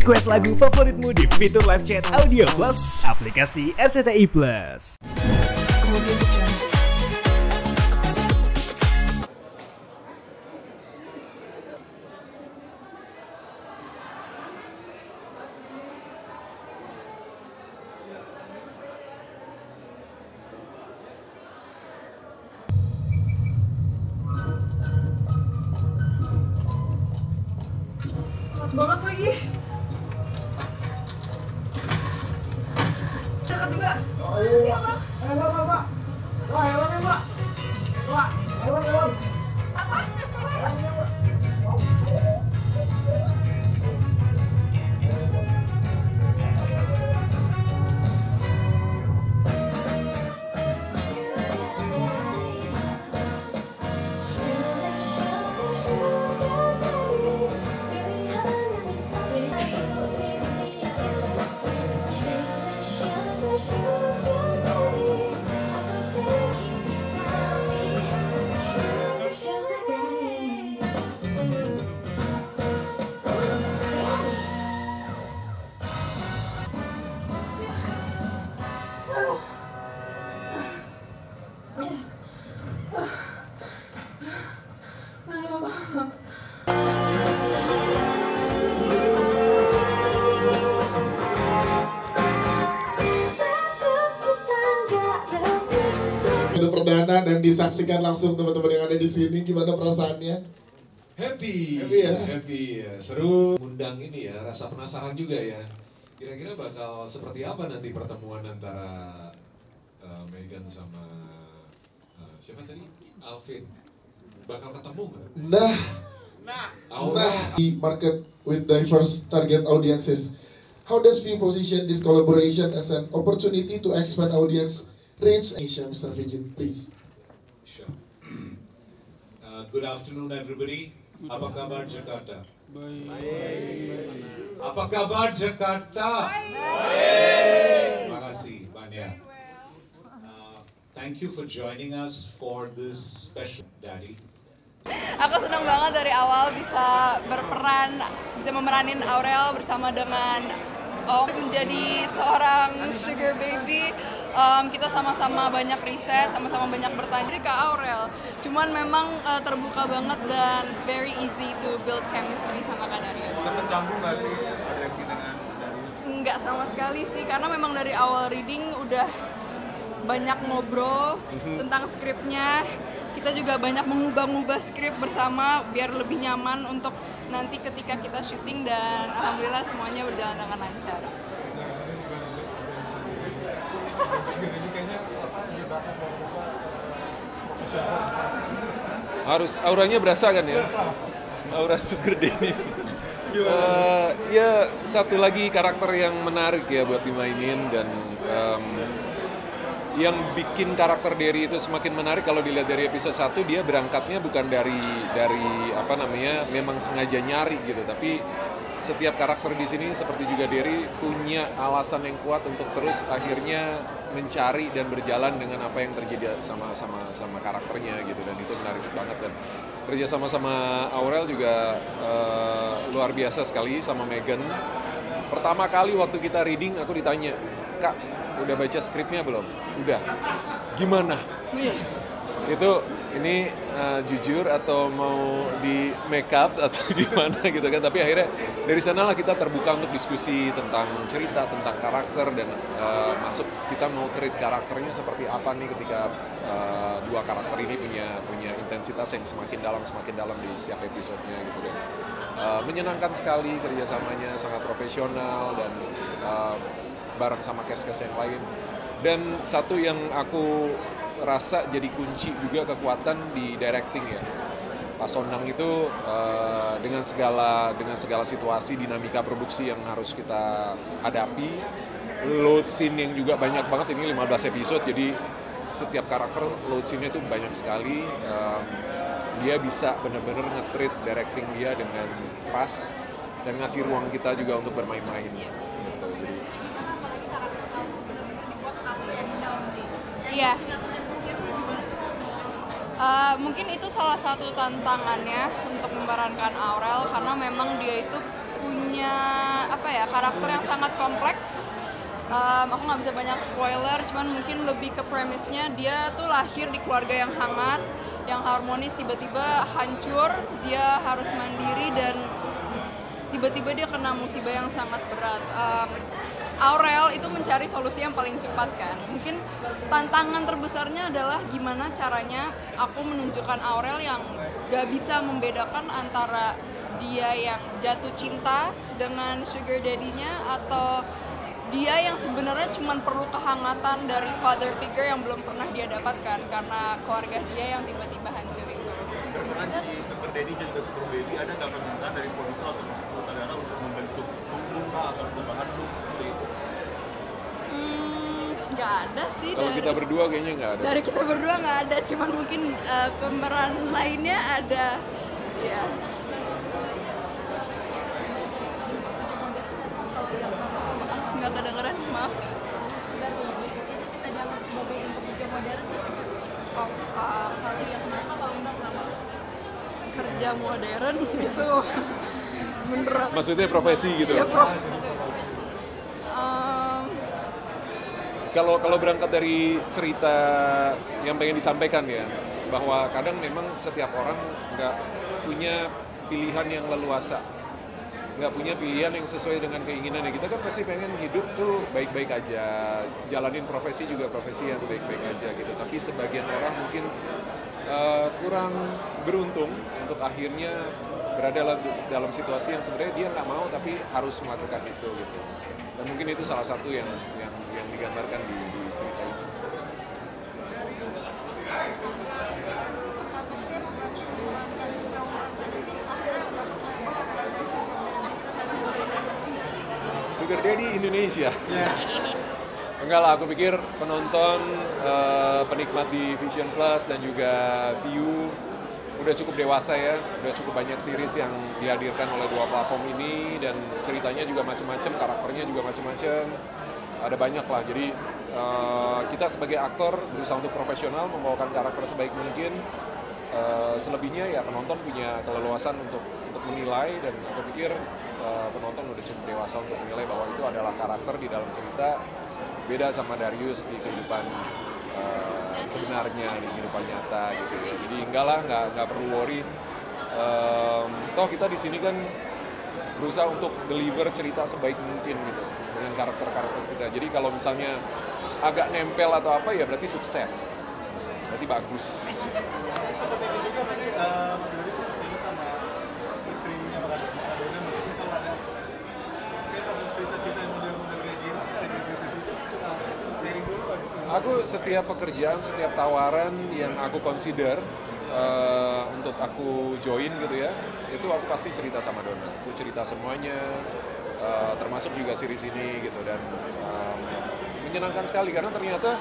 Request lagu favoritmu di fitur live chat Audio Plus, aplikasi RCTI Plus. Banget lagi. Dekat juga. Siapa? Pak. Wah, helmnya, Pak. Wah, helm. Apa? Perdana dan disaksikan langsung teman-teman yang ada di sini, gimana perasaannya? Happy ya? Happy ya, seru. Undang ini ya, rasa penasaran juga ya. Kira-kira bakal seperti apa nanti pertemuan antara Megan sama siapa tadi? Alvin. Bakal ketemu nggak? Di market with diverse target audiences. How does we position this collaboration as an opportunity to expand audience reach Asia, Mr. Vijay, please. Sure. Good afternoon, everybody. Apa kabar Jakarta? Baik. Apa kabar Jakarta? Baik. Terima kasih banyak. Thank you for joining us for this special, Daddy. Aku senang banget dari awal bisa memeranin Aurel bersama dengan Om menjadi seorang sugar baby. Kita sama-sama banyak riset, sama-sama banyak bertanya dari Kak Aurel. Cuman memang terbuka banget dan very easy to build chemistry sama Kak Darius. Tercampur nggak sih Adreki dengan Darius? Enggak sama sekali sih, karena memang dari awal reading udah banyak ngobrol tentang skripnya. Kita juga banyak mengubah-ubah skrip bersama biar lebih nyaman untuk nanti ketika kita syuting, dan alhamdulillah semuanya berjalan dengan lancar. Harus auranya berasa kan ya? Aura sugar daddy. Ya satu lagi karakter yang menarik ya buat dimainin, dan yang bikin karakter Derry itu semakin menarik kalau dilihat dari episode 1, dia berangkatnya bukan dari apa namanya, memang sengaja nyari gitu, tapi setiap karakter di sini seperti juga Derry punya alasan yang kuat untuk terus akhirnya mencari dan berjalan dengan apa yang terjadi sama karakternya gitu, dan itu menarik banget. Dan kerja sama Aurel juga luar biasa sekali sama Megan. Pertama kali waktu kita reading aku ditanya, "Kak, udah baca skripnya belum?" "Udah." "Gimana?" Itu ini jujur atau mau di make up atau gimana gitu kan, tapi akhirnya dari sanalah kita terbuka untuk diskusi tentang cerita, tentang karakter, dan masuk kita mau treat karakternya seperti apa nih ketika dua karakter ini punya intensitas yang semakin dalam di setiap episodenya gitu. Dan menyenangkan sekali kerjasamanya, sangat profesional, dan bareng sama cast-cast yang lain. Dan satu yang aku rasa jadi kunci juga kekuatan di directing ya. Pak Sondang itu dengan segala situasi, dinamika produksi yang harus kita hadapi, load scene yang juga banyak banget, ini 15 episode, jadi setiap karakter load scene-nya itu banyak sekali. Dia bisa benar-benar nge-treat directing dia dengan pas dan ngasih ruang kita juga untuk bermain-main. Gitu. Iya. Mungkin itu salah satu tantangannya untuk memerankan Aurel, karena memang dia itu punya karakter yang sangat kompleks. Aku nggak bisa banyak spoiler, cuman mungkin lebih ke premisnya dia tuh lahir di keluarga yang hangat, yang harmonis, tiba-tiba hancur, dia harus mandiri dan tiba-tiba dia kena musibah yang sangat berat. Aurel itu mencari solusi yang paling cepat kan. Mungkin tantangan terbesarnya adalah gimana caranya aku menunjukkan Aurel yang gak bisa membedakan antara dia yang jatuh cinta dengan sugar daddy-nya atau dia yang sebenarnya cuma perlu kehangatan dari father figure yang belum pernah dia dapatkan karena keluarga dia yang tiba-tiba hancur itu. Karena di sugar daddy dan juga sugar baby ada nggak permintaan dari produser atau sutradara untuk membentuk muka atau perubahan look seperti itu? Nggak ada sih. Kalau kita berdua kayaknya nggak ada. Dari kita berdua nggak ada, cuman mungkin pemeran lainnya ada. Ya. Nggak kedengeran, maaf. Bisa dianggap sebagai untuk kerja modern nggak sih? Oh, Kalau yang kenapa, kalau enggak kenapa? kerja modern itu menurut Maksudnya profesi gitu. ya prof. Kalau berangkat dari cerita yang pengen disampaikan ya, bahwa kadang memang setiap orang nggak punya pilihan yang leluasa, nggak punya pilihan yang sesuai dengan keinginannya. Kita kan pasti pengen hidup tuh baik-baik aja, jalanin profesi juga profesi yang baik-baik aja gitu. Tapi sebagian orang mungkin kurang beruntung untuk akhirnya berada dalam situasi yang sebenarnya dia nggak mau tapi harus melakukan itu gitu. Dan mungkin itu salah satu yang digambarkan di cerita ini. Sugar Daddy Indonesia. Enggak lah, aku pikir penonton, penikmat di Vision Plus dan juga View udah cukup dewasa ya, udah cukup banyak series yang dihadirkan oleh dua platform ini dan ceritanya juga macam-macam, karakternya juga macam-macam, ada banyak lah. Jadi kita sebagai aktor berusaha untuk profesional membawakan karakter sebaik mungkin. Selebihnya ya penonton punya keleluasan untuk menilai dan aku pikir penonton udah cukup dewasa untuk menilai bahwa itu adalah karakter di dalam cerita, beda sama Darius di kehidupan sebenarnya, di kehidupan nyata gitu ya. Jadi enggak lah, nggak perlu worry. Toh kita di sini kan berusaha untuk deliver cerita sebaik mungkin gitu dengan karakter-karakter kita. Jadi kalau misalnya agak nempel atau apa ya berarti sukses, berarti bagus. Seperti itu juga berarti ini sama istrinya Mbak Dona, mungkin kalau ada script atau cerita-cerita yang model-model kayak gini, ada diskusi suka sharing dulu aja. Aku setiap pekerjaan, setiap tawaran yang aku consider untuk aku join gitu ya, itu aku pasti cerita sama Dona. Aku cerita semuanya, termasuk juga series ini gitu, dan menyenangkan sekali karena ternyata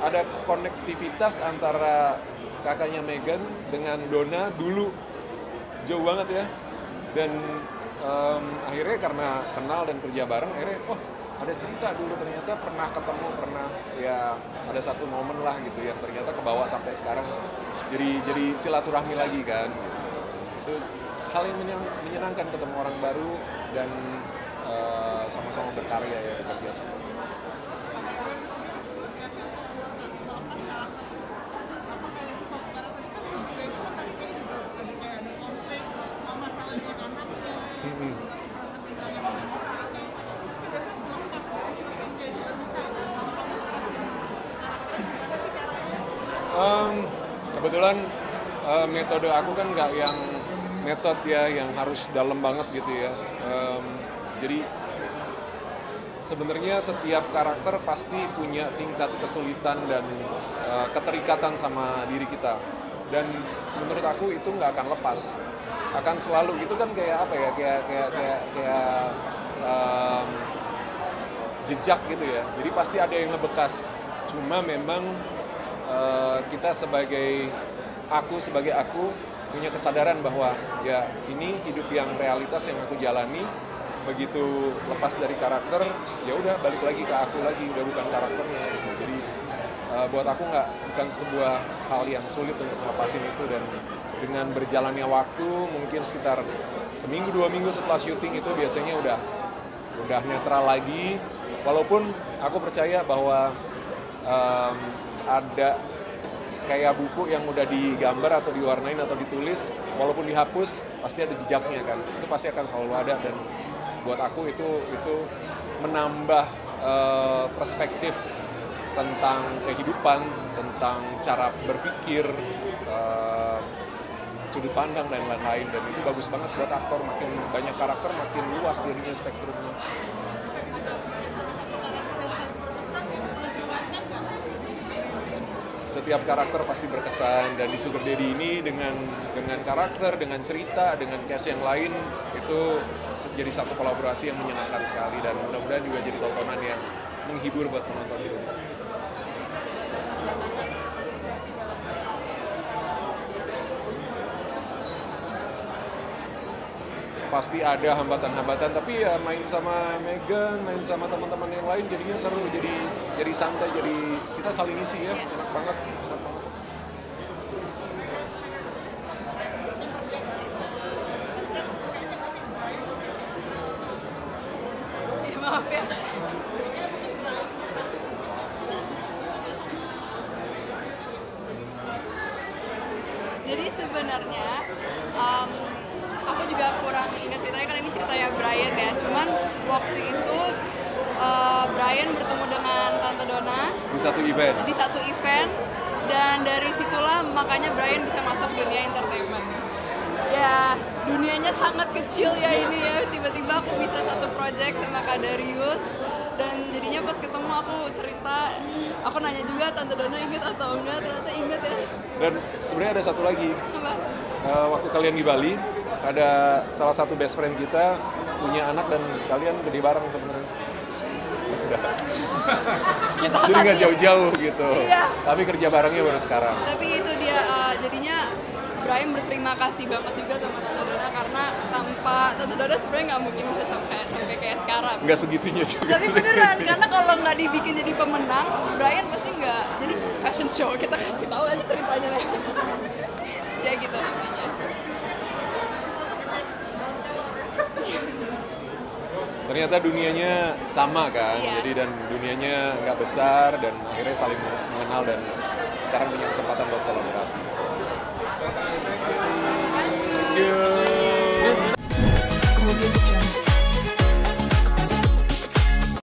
ada konektivitas antara kakaknya Megan dengan Dona dulu jauh banget ya, dan akhirnya karena kenal dan kerja bareng akhirnya ada cerita dulu, ternyata pernah ketemu, pernah ya ada satu momen lah gitu yang ternyata kebawa sampai sekarang jadi silaturahmi lagi kan gitu. Itu hal yang menyenangkan ketemu orang baru dan sama-sama berkarya ya, bekerja sama. Kebetulan metode aku kan nggak yang metode ya yang harus dalam banget gitu ya. Jadi sebenarnya setiap karakter pasti punya tingkat kesulitan dan keterikatan sama diri kita. Dan menurut aku itu nggak akan lepas, akan selalu itu kan kayak apa ya, kayak jejak gitu ya. Jadi pasti ada yang ngebekas. Cuma memang kita sebagai aku punya kesadaran bahwa ya ini hidup yang realitas yang aku jalani. Begitu lepas dari karakter, ya udah balik lagi ke aku lagi, udah bukan karakternya gitu. Jadi buat aku bukan sebuah hal yang sulit untuk ngelepasin itu, dan dengan berjalannya waktu mungkin sekitar seminggu 2 minggu setelah syuting itu biasanya udah netral lagi, walaupun aku percaya bahwa ada kayak buku yang udah digambar atau diwarnain atau ditulis, walaupun dihapus pasti ada jejaknya kan, itu pasti akan selalu ada. Dan buat aku itu menambah perspektif tentang kehidupan, tentang cara berpikir, sudut pandang dan lain-lain, dan itu bagus banget buat aktor. Makin banyak karakter makin luas jadinya spektrumnya. Setiap karakter pasti berkesan, dan di Sugar Daddy ini dengan karakter, dengan cerita, dengan cast yang lain itu jadi satu kolaborasi yang menyenangkan sekali, dan mudah-mudahan juga jadi tontonan yang menghibur buat penonton di rumah. Pasti ada hambatan-hambatan, tapi ya main sama Megan, main sama teman-teman yang lain jadinya seru, jadi santai, jadi kita saling isi ya, enak banget. Maaf ya. Jadi sebenarnya aku juga kurang ingat ceritanya karena ini ceritanya Brian ya. Cuman waktu itu Brian bertemu dengan Tante Donna Di satu event, dan dari situlah makanya Brian bisa masuk dunia entertainment. Ya, dunianya sangat kecil ya ini ya. Tiba-tiba aku bisa satu project sama Kak Darius, dan jadinya pas ketemu aku cerita, aku nanya juga Tante Donna inget atau enggak, ternyata inget ya. Dan sebenarnya ada satu lagi. Apa? Waktu kalian di Bali, ada salah satu best friend kita punya anak, dan kalian gede bareng sebenarnya. Jadi nggak jauh-jauh gitu. Iya. Tapi kerja barengnya baru sekarang. Tapi itu dia, jadinya Brian berterima kasih banget juga sama Tante Donna, karena tanpa Tante Donna sebenarnya nggak mungkin bisa sampai kayak sekarang. Nggak segitunya juga. Tapi beneran, karena kalau nggak dibikin jadi pemenang, Brian pasti nggak jadi fashion show. Kita kasih tahu aja ceritanya deh. Ya gitu intinya. Ternyata dunianya sama kan, jadi dan dunianya nggak besar, dan akhirnya saling mengenal, dan sekarang punya kesempatan buat kolaborasi. Thank you.